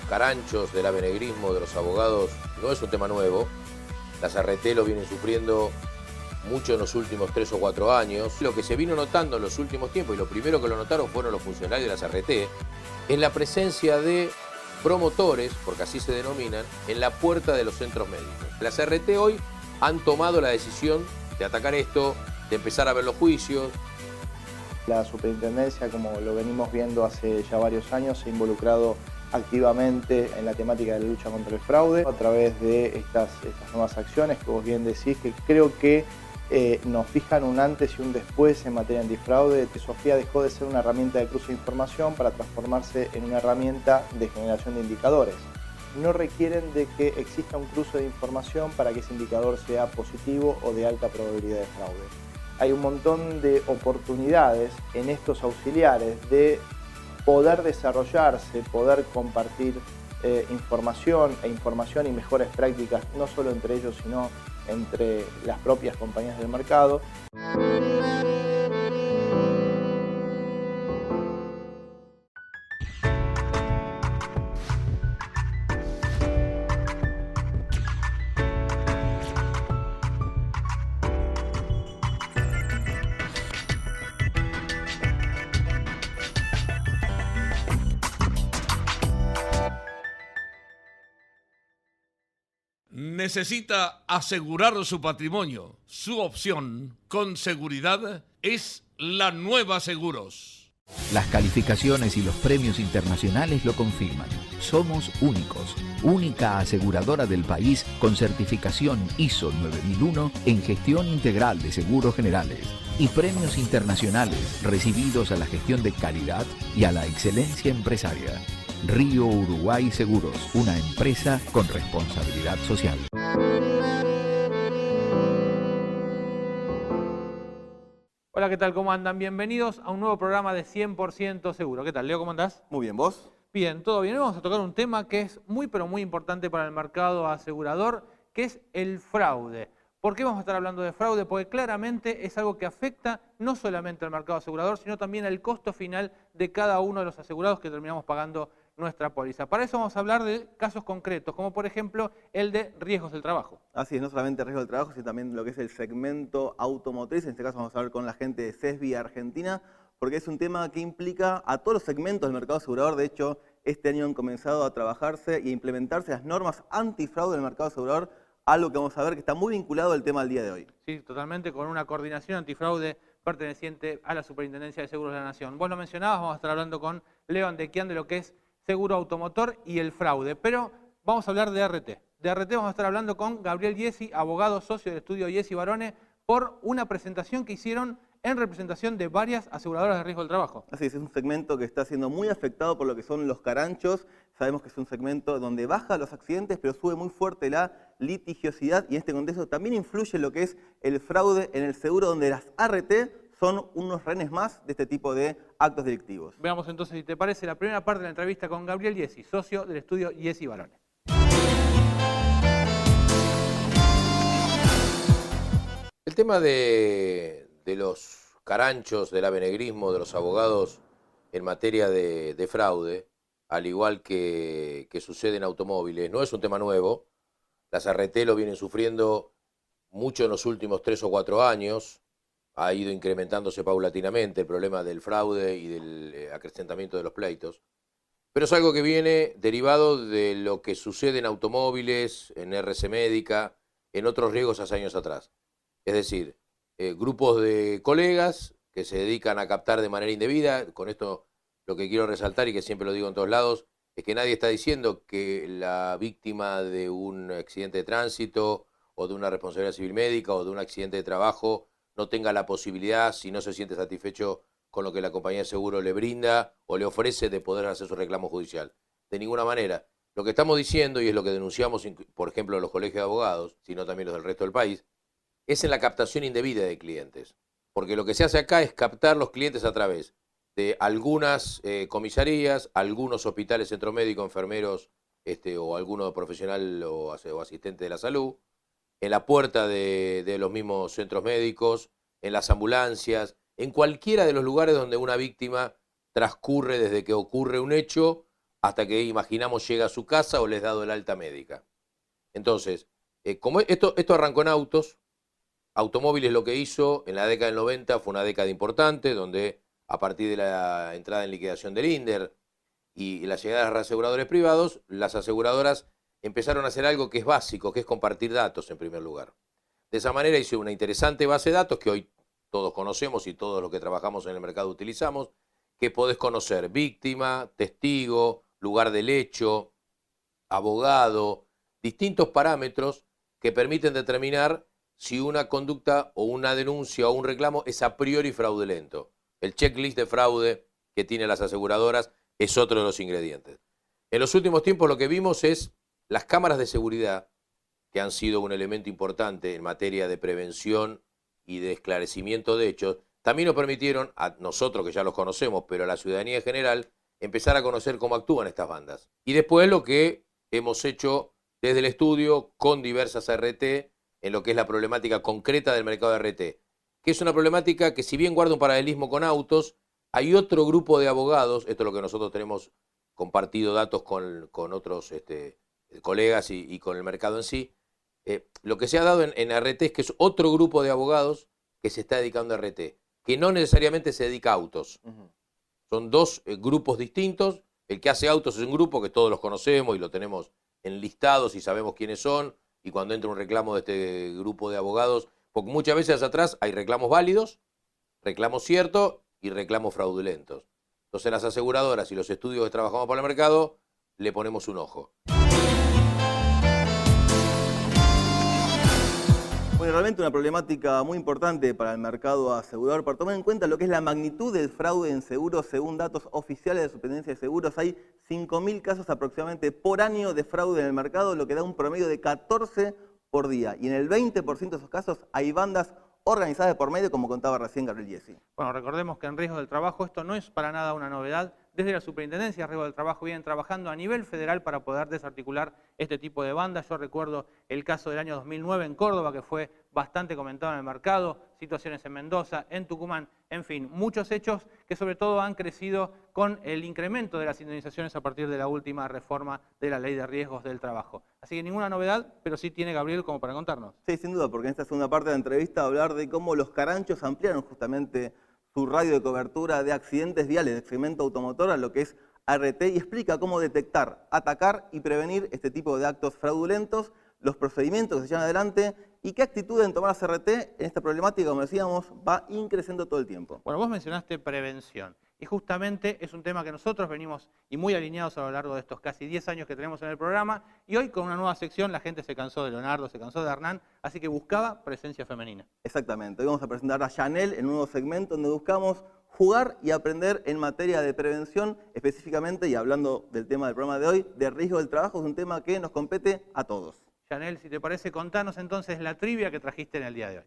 caranchos del abenegrismo de los abogados no es un tema nuevo. Las ART lo vienen sufriendo mucho en los últimos 3 o 4 años. Lo que se vino notando en los últimos tiempos, y lo primero que lo notaron fueron los funcionarios de las ART, es la presencia de promotores, porque así se denominan, en la puerta de los centros médicos. Las ART hoy han tomado la decisión de atacar esto, de empezar a ver los juicios. La superintendencia, como lo venimos viendo hace ya varios años, se ha involucrado activamente en la temática de la lucha contra el fraude a través de estas nuevas acciones que vos bien decís, que creo que nos fijan un antes y un después en materia antifraude. Sofía dejó de ser una herramienta de cruce de información para transformarse en una herramienta de generación de indicadores. No requieren de que exista un cruce de información para que ese indicador sea positivo o de alta probabilidad de fraude. Hay un montón de oportunidades en estos auxiliares de poder desarrollarse, poder compartir información y mejores prácticas, no solo entre ellos, sino entre las propias compañías del mercado. ¿Necesita asegurar su patrimonio? Su opción, con seguridad, es La Nueva Seguros. Las calificaciones y los premios internacionales lo confirman. Somos únicos, única aseguradora del país con certificación ISO 9001 en gestión integral de seguros generales y premios internacionales recibidos a la gestión de calidad y a la excelencia empresaria. Río Uruguay Seguros, una empresa con responsabilidad social. Hola, ¿qué tal? ¿Cómo andan? Bienvenidos a un nuevo programa de 100% Seguro. ¿Qué tal, Leo? ¿Cómo andás? Muy bien, ¿vos? Bien, todo bien. Hoy vamos a tocar un tema que es muy, pero muy importante para el mercado asegurador, que es el fraude. ¿Por qué vamos a estar hablando de fraude? Porque claramente es algo que afecta no solamente al mercado asegurador, sino también al costo final de cada uno de los asegurados que terminamos pagando nuestra póliza. Para eso vamos a hablar de casos concretos, como por ejemplo el de riesgos del trabajo. Así es, no solamente riesgo del trabajo, sino también lo que es el segmento automotriz. En este caso vamos a hablar con la gente de CESBI Argentina, porque es un tema que implica a todos los segmentos del mercado asegurador. De hecho, este año han comenzado a trabajarse y a implementarse las normas antifraude del mercado asegurador, algo que vamos a ver que está muy vinculado al tema del día de hoy. Sí, totalmente, con una coordinación antifraude perteneciente a la Superintendencia de Seguros de la Nación. Vos lo mencionabas, vamos a estar hablando con Leo Andequian de lo que es seguro automotor y el fraude, pero vamos a hablar de ART. De ART vamos a estar hablando con Gabriel Yesi, abogado socio del estudio Yesi Barone, por una presentación que hicieron en representación de varias aseguradoras de riesgo del trabajo. Así es un segmento que está siendo muy afectado por lo que son los caranchos. Sabemos que es un segmento donde baja los accidentes, pero sube muy fuerte la litigiosidad, y en este contexto también influye lo que es el fraude en el seguro, donde las ART son unos rehenes más de este tipo de actos delictivos. Veamos entonces, si te parece, la primera parte de la entrevista con Gabriel Yesi, socio del estudio Yesi Barone. El tema de los caranchos del abenegrismo de los abogados en materia de fraude, al igual que sucede en automóviles, no es un tema nuevo. Las ART lo vienen sufriendo mucho en los últimos 3 o 4 años. Ha ido incrementándose paulatinamente el problema del fraude y del acrecentamiento de los pleitos. Pero es algo que viene derivado de lo que sucede en automóviles, en RC Médica, en otros riesgos hace años atrás. Es decir, grupos de colegas que se dedican a captar de manera indebida. Con esto lo que quiero resaltar, y que siempre lo digo en todos lados, es que nadie está diciendo que la víctima de un accidente de tránsito o de una responsabilidad civil médica o de un accidente de trabajo no tenga la posibilidad, si no se siente satisfecho con lo que la compañía de seguro le brinda o le ofrece, de poder hacer su reclamo judicial. De ninguna manera. Lo que estamos diciendo, y es lo que denunciamos, por ejemplo, los colegios de abogados, sino también los del resto del país, es en la captación indebida de clientes. Porque lo que se hace acá es captar los clientes a través de algunas comisarías, algunos hospitales, centro médico, enfermeros o alguno profesional o asistente de la salud, en la puerta de los mismos centros médicos, en las ambulancias, en cualquiera de los lugares donde una víctima transcurre desde que ocurre un hecho hasta que imaginamos llega a su casa o les ha dado el alta médica. Entonces, como esto arrancó en autos, automóviles lo que hizo en la década del 90 fue una década importante, donde a partir de la entrada en liquidación del INDER y la llegada de los aseguradores privados, las aseguradoras empezaron a hacer algo que es básico, que es compartir datos en primer lugar. De esa manera hice una interesante base de datos que hoy todos conocemos y todos los que trabajamos en el mercado utilizamos, que podés conocer víctima, testigo, lugar del hecho, abogado, distintos parámetros que permiten determinar si una conducta o una denuncia o un reclamo es a priori fraudulento. El checklist de fraude que tienen las aseguradoras es otro de los ingredientes. En los últimos tiempos lo que vimos es las cámaras de seguridad, que han sido un elemento importante en materia de prevención y de esclarecimiento de hechos, también nos permitieron, a nosotros que ya los conocemos, pero a la ciudadanía en general, empezar a conocer cómo actúan estas bandas. Y después lo que hemos hecho desde el estudio con diversas RT, en lo que es la problemática concreta del mercado de RT, que es una problemática que, si bien guarda un paralelismo con autos, hay otro grupo de abogados, esto es lo que nosotros tenemos compartido datos con otros colegas y con el mercado en sí, lo que se ha dado en RT es que es otro grupo de abogados que se está dedicando a RT, que no necesariamente se dedica a autos. Son dos grupos distintos. El que hace autos es un grupo que todos los conocemos y lo tenemos enlistados y sabemos quiénes son, y cuando entra un reclamo de este grupo de abogados, porque muchas veces atrás hay reclamos válidos, reclamos ciertos y reclamos fraudulentos. Entonces las aseguradoras y los estudios que trabajamos para el mercado le ponemos un ojo. Bueno, realmente una problemática muy importante para el mercado asegurador, para tomar en cuenta lo que es la magnitud del fraude en seguros. Según datos oficiales de Superintendencia de Seguros, hay 5.000 casos aproximadamente por año de fraude en el mercado, lo que da un promedio de 14 por día. Y en el 20% de esos casos hay bandas organizadas de por medio, como contaba recién Gabriel Yesi. Bueno, recordemos que en riesgo del trabajo esto no es para nada una novedad. Desde la Superintendencia de Riesgo del Trabajo vienen trabajando a nivel federal para poder desarticular este tipo de bandas. Yo recuerdo el caso del año 2009 en Córdoba, que fue bastante comentado en el mercado, situaciones en Mendoza, en Tucumán, en fin, muchos hechos que sobre todo han crecido con el incremento de las indemnizaciones a partir de la última reforma de la Ley de Riesgos del Trabajo. Así que ninguna novedad, pero sí tiene Gabriel como para contarnos. Sí, sin duda, porque en esta segunda parte de la entrevista hablar de cómo los caranchos ampliaron justamente su radio de cobertura de accidentes viales de segmento automotor a lo que es ART, y explica cómo detectar, atacar y prevenir este tipo de actos fraudulentos, los procedimientos que se llevan adelante y qué actitud deben tomar las ART en esta problemática, como decíamos, va increciendo todo el tiempo. Bueno, vos mencionaste prevención y justamente es un tema que nosotros venimos y muy alineados a lo largo de estos casi 10 años que tenemos en el programa, y hoy con una nueva sección la gente se cansó de Leonardo, se cansó de Hernán, así que buscaba presencia femenina. Exactamente, hoy vamos a presentar a Chanel en un nuevo segmento donde buscamos jugar y aprender en materia de prevención, específicamente, y hablando del tema del programa de hoy, de riesgo del trabajo, es un tema que nos compete a todos. Chanel, si te parece, contanos entonces la trivia que trajiste en el día de hoy.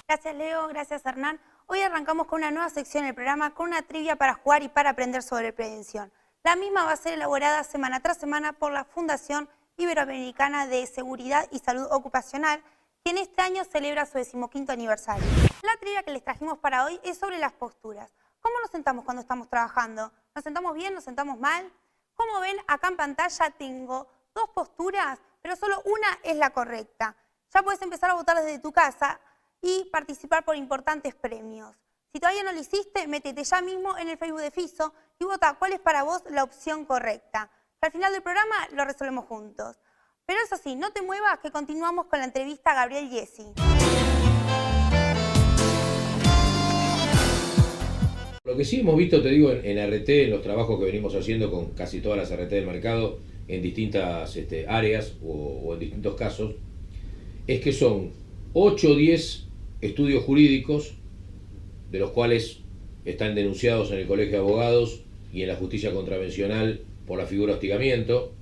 Gracias Leo, gracias Hernán. Hoy arrancamos con una nueva sección del programa, con una trivia para jugar y para aprender sobre prevención. La misma va a ser elaborada semana tras semana por la Fundación Iberoamericana de Seguridad y Salud Ocupacional, que en este año celebra su 15º aniversario. La trivia que les trajimos para hoy es sobre las posturas. ¿Cómo nos sentamos cuando estamos trabajando? ¿Nos sentamos bien? ¿Nos sentamos mal? Como ven, acá en pantalla tengo dos posturas, pero solo una es la correcta. Ya puedes empezar a votar desde tu casa y participar por importantes premios. Si todavía no lo hiciste, métete ya mismo en el Facebook de FISO y vota cuál es para vos la opción correcta. Al final del programa lo resolvemos juntos. Pero eso sí, no te muevas, que continuamos con la entrevista a Gabriel Yesi. Lo que sí hemos visto, te digo, en RT, en los trabajos que venimos haciendo con casi todas las RT del mercado, en distintas áreas o en distintos casos, es que son 8 o 10 estudios jurídicos, de los cuales están denunciados en el Colegio de Abogados y en la justicia contravencional por la figura de hostigamiento,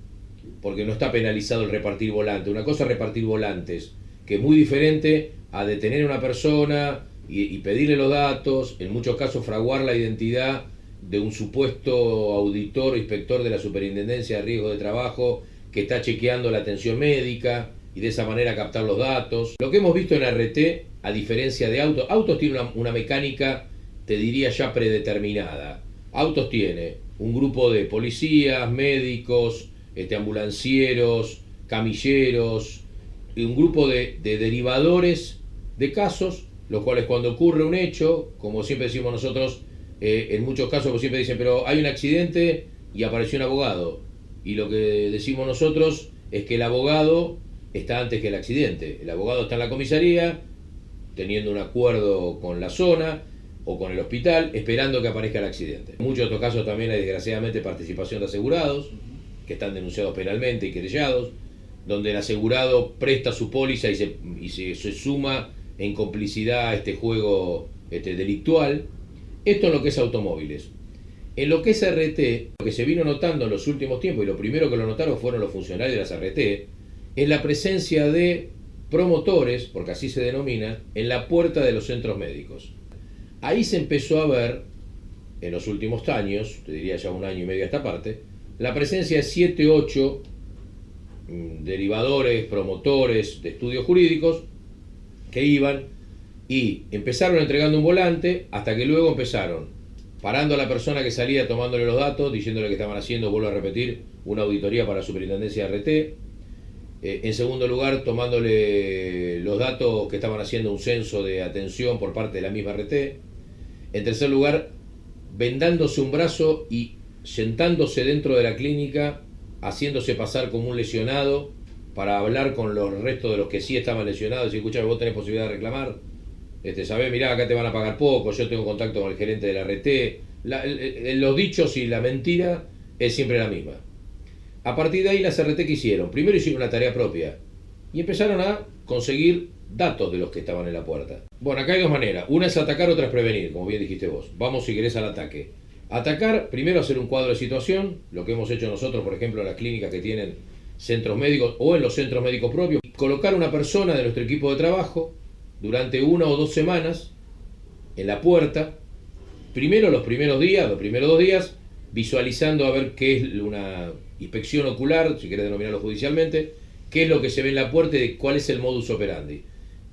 porque no está penalizado el repartir volante. Una cosa es repartir volantes, que es muy diferente a detener a una persona y pedirle los datos, en muchos casos fraguar la identidad de un supuesto auditor o inspector de la Superintendencia de Riesgo de Trabajo que está chequeando la atención médica y de esa manera captar los datos. Lo que hemos visto en RT, a diferencia de autos tiene una mecánica, te diría, ya predeterminada. autos tiene un grupo de policías, médicos, ambulancieros, camilleros, y un grupo de derivadores de casos, los cuales cuando ocurre un hecho, como siempre decimos nosotros, en muchos casos como siempre dicen, pero hay un accidente y apareció un abogado. Y lo que decimos nosotros es que el abogado está antes que el accidente. El abogado está en la comisaría, teniendo un acuerdo con la zona o con el hospital, esperando que aparezca el accidente. En muchos de estos casos también hay desgraciadamente participación de asegurados, que están denunciados penalmente y querellados, donde el asegurado presta su póliza y se suma en complicidad a este juego delictual. Esto en lo que es automóviles. En lo que es RT, lo que se vino notando en los últimos tiempos, y lo primero que lo notaron fueron los funcionarios de las RT, es la presencia de promotores, porque así se denominan, en la puerta de los centros médicos. Ahí se empezó a ver, en los últimos años, te diría ya 1 año y medio a esta parte, la presencia de 7, 8 derivadores, promotores de estudios jurídicos que iban y empezaron entregando un volante hasta que luego empezaron parando a la persona que salía, tomándole los datos, diciéndole que estaban haciendo, vuelvo a repetir, una auditoría para la superintendencia de RT. En segundo lugar, tomándole los datos que estaban haciendo un censo de atención por parte de la misma RT. En tercer lugar, vendándose un brazo y sentándose dentro de la clínica, haciéndose pasar como un lesionado para hablar con los restos de los que sí estaban lesionados y escuchar, vos tenés posibilidad de reclamar, sabés, mirá, acá te van a pagar poco, yo tengo contacto con el gerente de la RT. Los dichos y la mentira es siempre la misma. A partir de ahí las RT que hicieron, primero hicieron una tarea propia y empezaron a conseguir datos de los que estaban en la puerta. Bueno, acá hay 2 maneras, una es atacar, otra es prevenir, como bien dijiste vos. Vamos si querés al ataque. Atacar, primero hacer un cuadro de situación, lo que hemos hecho nosotros, por ejemplo, en las clínicas que tienen centros médicos o en los centros médicos propios, colocar una persona de nuestro equipo de trabajo durante 1 o 2 semanas en la puerta, primero los primeros 2 días, visualizando a ver qué es una inspección ocular, si querés denominarlo judicialmente, qué es lo que se ve en la puerta y cuál es el modus operandi.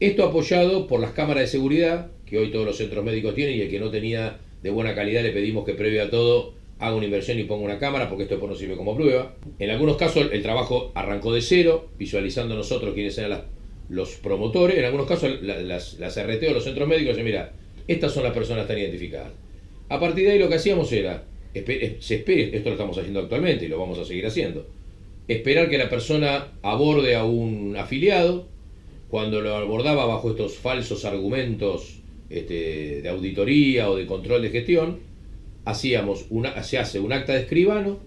Esto apoyado por las cámaras de seguridad, que hoy todos los centros médicos tienen, y el que no tenía de buena calidad le pedimos que previo a todo haga una inversión y ponga una cámara, porque esto después nos sirve como prueba. En algunos casos el trabajo arrancó de cero, visualizando nosotros quiénes eran los promotores. En algunos casos las RT o los centros médicos dicen, mira, estas son las personas que están identificadas. A partir de ahí lo que hacíamos era, esto lo estamos haciendo actualmente y lo vamos a seguir haciendo, esperar que la persona aborde a un afiliado. Cuando lo abordaba bajo estos falsos argumentos de auditoría o de control de gestión, se hace un acta de escribano,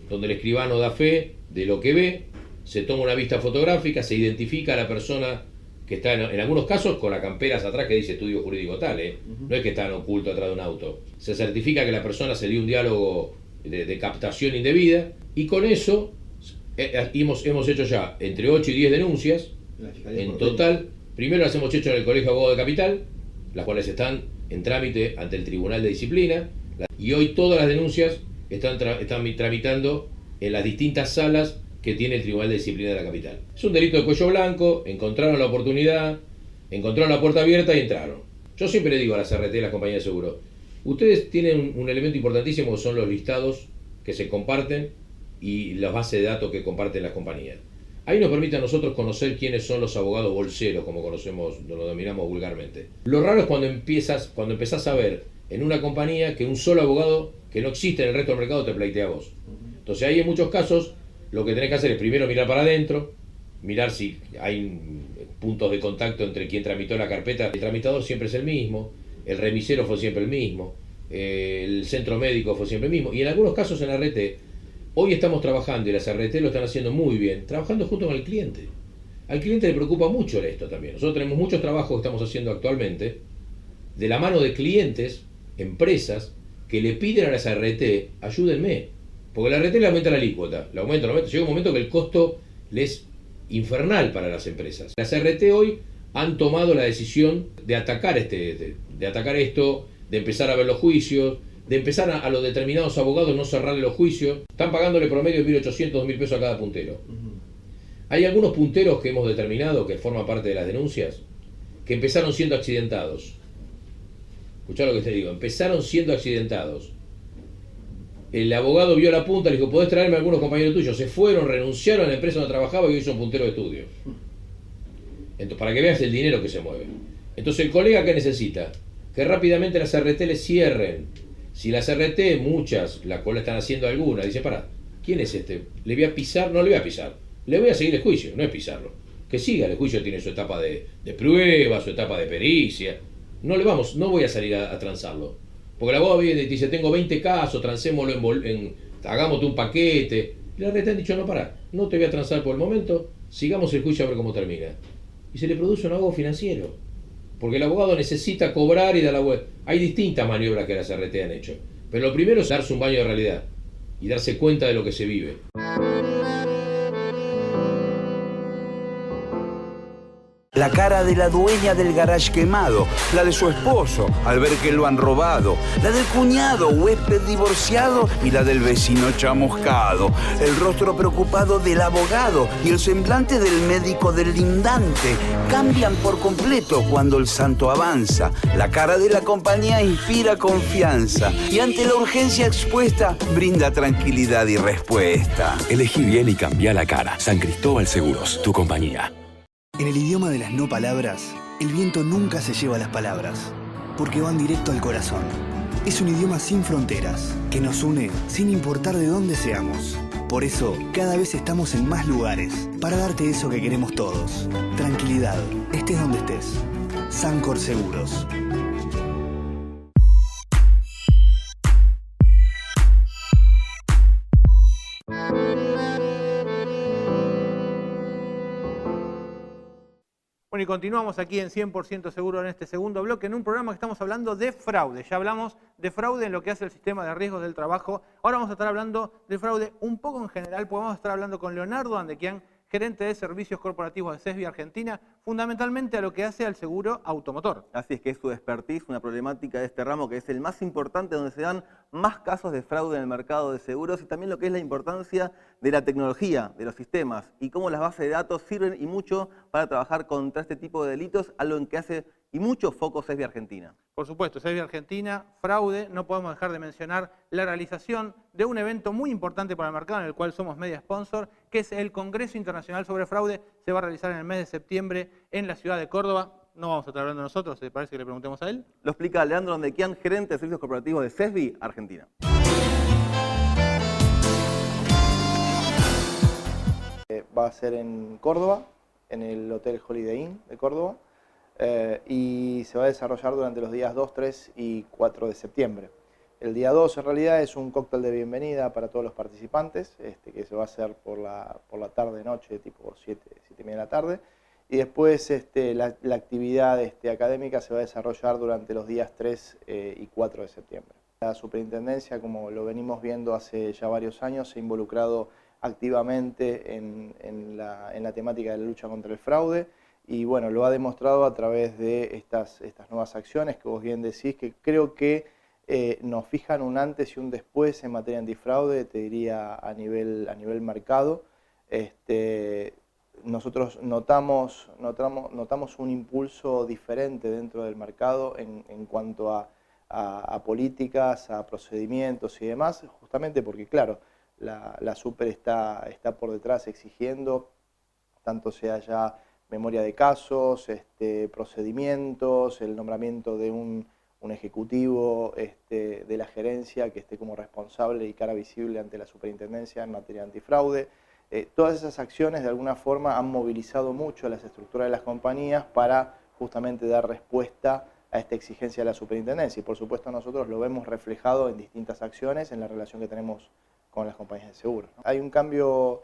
donde el escribano da fe de lo que ve, se toma una vista fotográfica, se identifica a la persona que está en algunos casos con las camperas atrás que dice estudio jurídico tal, no es que están ocultos atrás de un auto. Se certifica que la persona se dio un diálogo de captación indebida y con eso hemos hecho ya entre 8 y 10 denuncias en total. Primero las hemos hecho en el Colegio de Abogados de Capital, las cuales están en trámite ante el Tribunal de Disciplina, y hoy todas las denuncias están tramitando en las distintas salas que tiene el Tribunal de Disciplina de la capital. Es un delito de cuello blanco, encontraron la oportunidad, encontraron la puerta abierta y entraron. Yo siempre le digo a las RT y las compañías de seguro, ustedes tienen un elemento importantísimo que son los listados que se comparten y las bases de datos que comparten las compañías. Ahí nos permite a nosotros conocer quiénes son los abogados bolseros, como lo denominamos vulgarmente. Lo raro es cuando empezás a ver en una compañía que un solo abogado que no existe en el resto del mercado te pleitea a vos. Entonces ahí en muchos casos lo que tenés que hacer es primero mirar para adentro, mirar si hay puntos de contacto entre quien tramitó la carpeta. El tramitador siempre es el mismo, el remisero fue siempre el mismo, el centro médico fue siempre el mismo. Y en algunos casos en la RT, hoy estamos trabajando y las RT lo están haciendo muy bien, trabajando junto con el cliente. Al cliente le preocupa mucho esto también. Nosotros tenemos muchos trabajos que estamos haciendo actualmente de la mano de clientes, empresas, que le piden a las RT, ayúdenme. Porque la RT le aumenta la alícuota, la aumenta. Llega un momento que el costo le es infernal para las empresas. Las RT hoy han tomado la decisión de atacar esto, de empezar a ver los juicios, de empezar a los determinados abogados no cerrarle los juicios. Están pagándole promedio de 1.800, 2.000 pesos a cada puntero. Hay algunos punteros que hemos determinado, que forman parte de las denuncias, que empezaron siendo accidentados. Escuchá lo que te digo, empezaron siendo accidentados. El abogado vio la punta, le dijo, ¿podés traerme a algunos compañeros tuyos? Se fueron, renunciaron a la empresa donde trabajaba y hoy son punteros de estudio. Entonces, para que veas el dinero que se mueve. Entonces el colega, ¿qué necesita? Que rápidamente las RT les cierren. Si las RT, muchas, la cola están haciendo algunas, dice, pará, ¿quién es este? ¿Le voy a pisar? No le voy a pisar. Le voy a seguir el juicio, no es pisarlo. Que siga, el juicio tiene su etapa de prueba, su etapa de pericia. No voy a salir a transarlo. Porque el abogado viene y dice, tengo 20 casos, transémoslo hagámote un paquete. Y la RT han dicho, no, pará, no te voy a transar por el momento, sigamos el juicio a ver cómo termina. Y se le produce un ahogo financiero. Porque el abogado necesita cobrar y dar la vuelta. Hay distintas maniobras que las RT han hecho. Pero lo primero es darse un baño de realidad y darse cuenta de lo que se vive. La cara de la dueña del garage quemado, la de su esposo al ver que lo han robado, la del cuñado huésped divorciado y la del vecino chamuscado, el rostro preocupado del abogado y el semblante del médico del lindante cambian por completo cuando el santo avanza. La cara de la compañía inspira confianza y ante la urgencia expuesta brinda tranquilidad y respuesta. Elegí bien y cambia la cara. San Cristóbal Seguros, tu compañía. En el idioma de las no palabras, el viento nunca se lleva las palabras, porque van directo al corazón. Es un idioma sin fronteras, que nos une sin importar de dónde seamos. Por eso, cada vez estamos en más lugares, para darte eso que queremos todos. Tranquilidad, estés donde estés. Sancor Seguros. Bueno, y continuamos aquí en 100% Seguro en este segundo bloque, en un programa que estamos hablando de fraude. Ya hablamos de fraude en lo que hace el sistema de riesgos del trabajo. Ahora vamos a estar hablando de fraude un poco en general, porque vamos a estar hablando con Leonardo Andequian, gerente de servicios corporativos de CESBI Argentina, fundamentalmente a lo que hace al seguro automotor. Así es que es su expertise, una problemática de este ramo que es el más importante, donde se dan más casos de fraude en el mercado de seguros, y también lo que es la importancia de la tecnología, de los sistemas, y cómo las bases de datos sirven y mucho para trabajar contra este tipo de delitos, algo en que hace y mucho foco CESBI Argentina. Por supuesto, CESBI Argentina, fraude, no podemos dejar de mencionar la realización de un evento muy importante para el mercado, en el cual somos media sponsor, que es el Congreso Internacional sobre Fraude. Se va a realizar en el mes de septiembre en la ciudad de Córdoba. No vamos a estar hablando nosotros, ¿te parece que le preguntemos a él? Lo explica Leandro Andequian, gerente de servicios corporativos de CESBI Argentina. Va a ser en Córdoba, en el Hotel Holiday Inn de Córdoba, y se va a desarrollar durante los días 2, 3 y 4 de septiembre. El día 2 en realidad es un cóctel de bienvenida para todos los participantes, que se va a hacer por la tarde-noche, tipo 7 y media de la tarde. Y después la actividad académica se va a desarrollar durante los días 3 y 4 de septiembre. La superintendencia, como lo venimos viendo hace ya varios años, se ha involucrado activamente en la temática de la lucha contra el fraude, y bueno, lo ha demostrado a través de estas nuevas acciones que vos bien decís, que creo que nos fijan un antes y un después en materia antifraude, te diría a nivel mercado. Nosotros notamos un impulso diferente dentro del mercado en cuanto a políticas, a procedimientos y demás, justamente porque, claro, la super está por detrás exigiendo, tanto sea ya memoria de casos, procedimientos, el nombramiento de un ejecutivo de la gerencia que esté como responsable y cara visible ante la superintendencia en materia antifraude. Todas esas acciones de alguna forma han movilizado mucho a las estructuras de las compañías para justamente dar respuesta a esta exigencia de la superintendencia, y por supuesto nosotros lo vemos reflejado en distintas acciones en la relación que tenemos con las compañías de seguros. Hay un cambio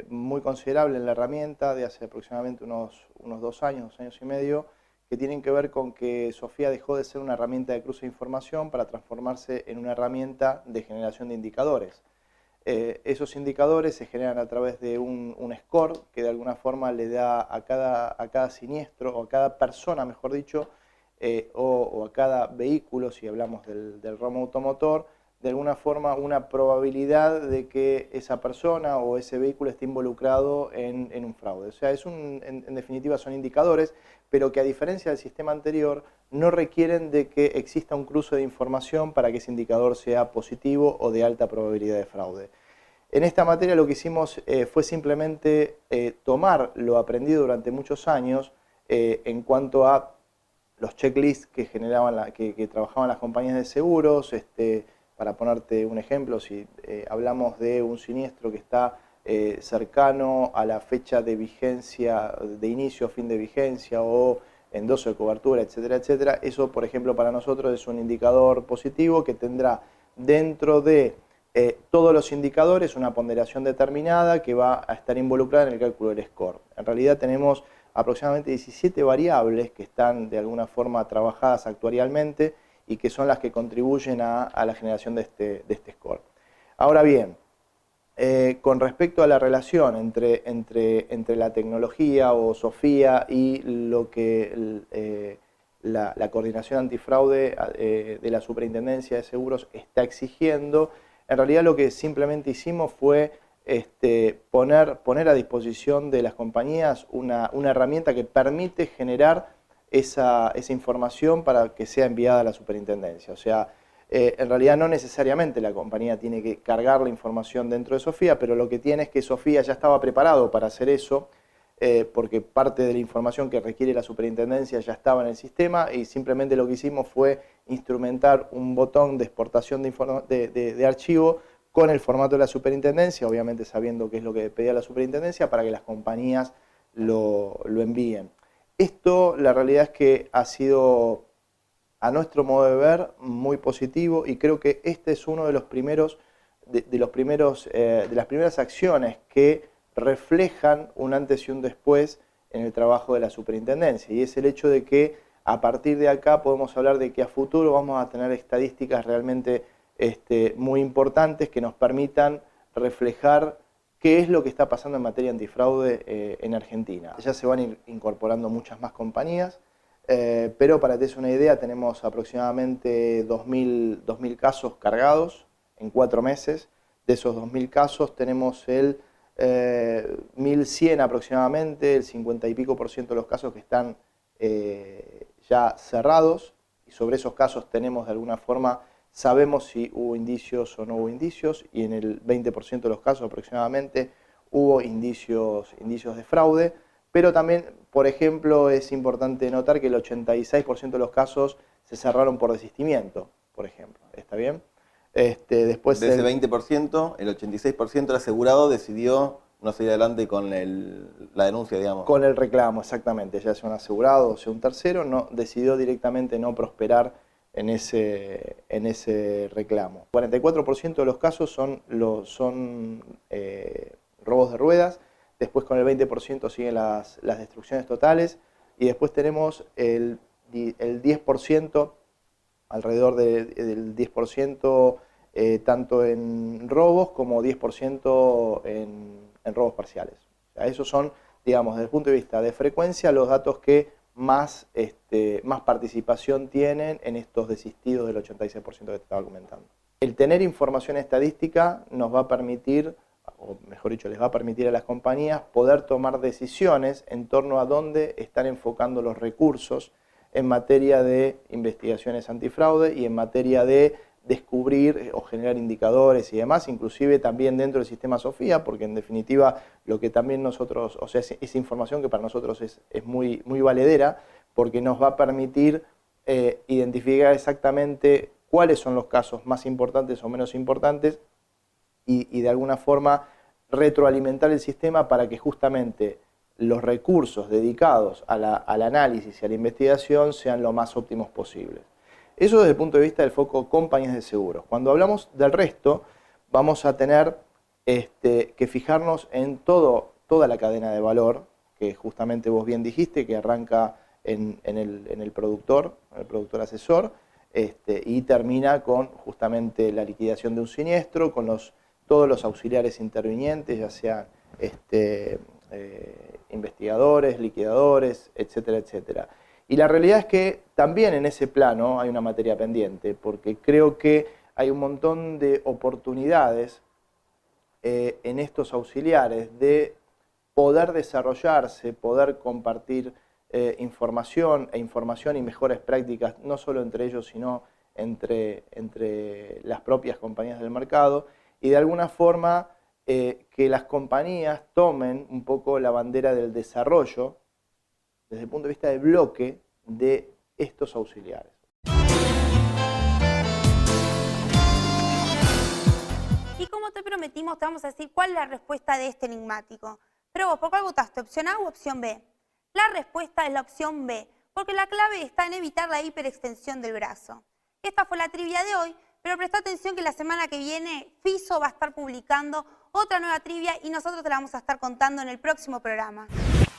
muy considerable en la herramienta de hace aproximadamente unos 2 años y medio, que tienen que ver con que Sofía dejó de ser una herramienta de cruce de información para transformarse en una herramienta de generación de indicadores. Esos indicadores se generan a través de un score que de alguna forma le da a cada siniestro, o a cada persona, mejor dicho, o a cada vehículo, si hablamos del ramo automotor, de alguna forma una probabilidad de que esa persona o ese vehículo esté involucrado en un fraude. O sea, en definitiva son indicadores, pero que a diferencia del sistema anterior no requieren de que exista un cruce de información para que ese indicador sea positivo o de alta probabilidad de fraude. En esta materia lo que hicimos fue simplemente tomar lo aprendido durante muchos años en cuanto a los checklists que que trabajaban las compañías de seguros. Para ponerte un ejemplo, si hablamos de un siniestro que está cercano a la fecha de vigencia, de inicio o fin de vigencia, o endoso de cobertura, etcétera, etcétera, eso, por ejemplo, para nosotros es un indicador positivo que tendrá dentro de todos los indicadores una ponderación determinada que va a estar involucrada en el cálculo del score. En realidad tenemos aproximadamente 17 variables que están de alguna forma trabajadas actuarialmente y que son las que contribuyen a la generación de este score. Ahora bien, con respecto a la relación entre la tecnología o SOFIA y lo que la coordinación antifraude de la Superintendencia de Seguros está exigiendo, en realidad lo que simplemente hicimos fue poner a disposición de las compañías una herramienta que permite generar esa información para que sea enviada a la superintendencia. O sea, en realidad no necesariamente la compañía tiene que cargar la información dentro de SOFIA, pero lo que tiene es que SOFIA ya estaba preparado para hacer eso, porque parte de la información que requiere la superintendencia ya estaba en el sistema, y simplemente lo que hicimos fue instrumentar un botón de exportación de archivo con el formato de la superintendencia, obviamente sabiendo qué es lo que pedía la superintendencia, para que las compañías lo envíen. Esto, la realidad es que ha sido, a nuestro modo de ver, muy positivo, y creo que este es uno de los primeros, de las primeras acciones que reflejan un antes y un después en el trabajo de la superintendencia, y es el hecho de que a partir de acá podemos hablar de que a futuro vamos a tener estadísticas realmente muy importantes que nos permitan reflejar qué es lo que está pasando en materia antifraude en Argentina. Ya se van a ir incorporando muchas más compañías, pero para que te des una idea, tenemos aproximadamente 2.000 casos cargados en 4 meses. De esos 2.000 casos tenemos el 1.100 aproximadamente, el 50 y pico % de los casos que están ya cerrados, y sobre esos casos tenemos de alguna forma, sabemos si hubo indicios o no hubo indicios, y en el 20% de los casos aproximadamente hubo indicios de fraude, pero también, por ejemplo, es importante notar que el 86% de los casos se cerraron por desistimiento, por ejemplo. ¿Está bien? Después de ese 20%, el 86% del asegurado decidió no seguir adelante con la denuncia, digamos. Con el reclamo, exactamente. Ya sea un asegurado o sea un tercero, decidió directamente no prosperar en ese reclamo. 44% de los casos son robos de ruedas, después con el 20% siguen las destrucciones totales, y después tenemos el 10%, alrededor del 10%, tanto en robos como 10% en robos parciales. O sea, esos son, digamos, desde el punto de vista de frecuencia, los datos que más participación tienen en estos desistidos del 86% que te estaba comentando. El tener información estadística nos va a permitir, o mejor dicho, les va a permitir a las compañías poder tomar decisiones en torno a dónde están enfocando los recursos en materia de investigaciones antifraude y en materia de descubrir o generar indicadores y demás, inclusive también dentro del sistema SOFIA, porque en definitiva lo que también nosotros, o sea, esa información que para nosotros es muy valedera, porque nos va a permitir identificar exactamente cuáles son los casos más importantes o menos importantes y de alguna forma retroalimentar el sistema para que justamente los recursos dedicados al análisis y a la investigación sean lo más óptimos posibles. Eso desde el punto de vista del foco compañías de seguros. Cuando hablamos del resto, vamos a tener que fijarnos en toda la cadena de valor, que justamente vos bien dijiste, que arranca en el productor asesor, y termina con justamente la liquidación de un siniestro, con todos los auxiliares intervinientes, ya sean investigadores, liquidadores, etcétera, etcétera. Y la realidad es que también en ese plano hay una materia pendiente, porque creo que hay un montón de oportunidades en estos auxiliares de poder desarrollarse, poder compartir información y mejores prácticas, no solo entre ellos, sino entre las propias compañías del mercado, y de alguna forma que las compañías tomen un poco la bandera del desarrollo desde el punto de vista de bloque de estos auxiliares. Y como te prometimos, te vamos a decir cuál es la respuesta de este enigmático. Pero vos, ¿por cuál votaste? ¿Opción A u opción B? La respuesta es la opción B, porque la clave está en evitar la hiperextensión del brazo. Esta fue la trivia de hoy, pero presta atención que la semana que viene FISO va a estar publicando otra nueva trivia y nosotros te la vamos a estar contando en el próximo programa.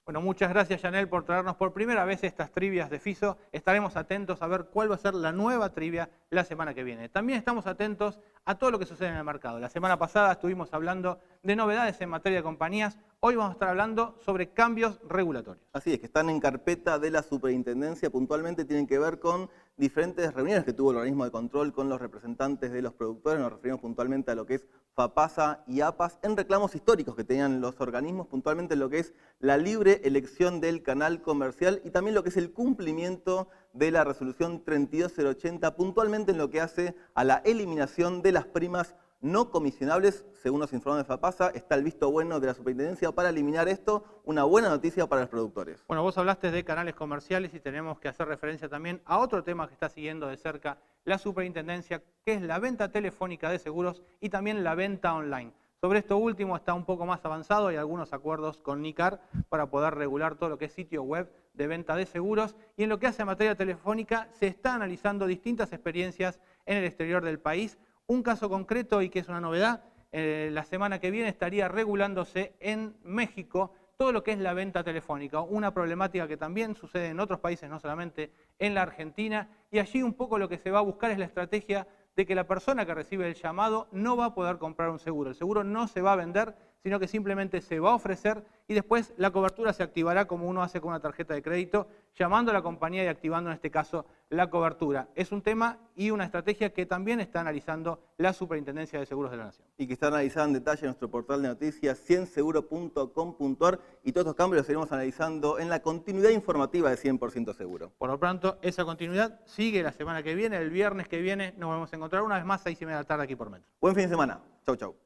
Bueno, muchas gracias, Yanel, por traernos por primera vez estas trivias de FISO. Estaremos atentos a ver cuál va a ser la nueva trivia la semana que viene. También estamos atentos a todo lo que sucede en el mercado. La semana pasada estuvimos hablando de novedades en materia de compañías. Hoy vamos a estar hablando sobre cambios regulatorios. Así es, que están en carpeta de la superintendencia. Puntualmente tienen que ver con diferentes reuniones que tuvo el organismo de control con los representantes de los productores. Nos referimos puntualmente a lo que es FAPASA y APAS en reclamos históricos que tenían los organismos, puntualmente lo que es la libre elección del canal comercial y también lo que es el cumplimiento de la resolución 32080, puntualmente en lo que hace a la eliminación de las primas no comisionables. Según nos informó de FAPASA, está el visto bueno de la superintendencia para eliminar esto, una buena noticia para los productores. Bueno, vos hablaste de canales comerciales y tenemos que hacer referencia también a otro tema que está siguiendo de cerca la superintendencia, que es la venta telefónica de seguros y también la venta online. Sobre esto último está un poco más avanzado, hay algunos acuerdos con NICAR para poder regular todo lo que es sitio web de venta de seguros, y en lo que hace a materia telefónica se está analizando distintas experiencias en el exterior del país. Un caso concreto y que es una novedad, la semana que viene estaría regulándose en México todo lo que es la venta telefónica, una problemática que también sucede en otros países, no solamente en la Argentina, y allí un poco lo que se va a buscar es la estrategia de que la persona que recibe el llamado no va a poder comprar un seguro. El seguro no se va a vender, sino que simplemente se va a ofrecer y después la cobertura se activará como uno hace con una tarjeta de crédito, llamando a la compañía y activando en este caso la cobertura. Es un tema y una estrategia que también está analizando la Superintendencia de Seguros de la Nación. Y que está analizada en detalle en nuestro portal de noticias 100seguro.com.ar, y todos estos cambios los seguiremos analizando en la continuidad informativa de 100% Seguro. Por lo pronto, esa continuidad sigue la semana que viene, el viernes que viene nos vamos a encontrar una vez más 6:30 de la tarde aquí por Metro. Buen fin de semana. Chau, chau.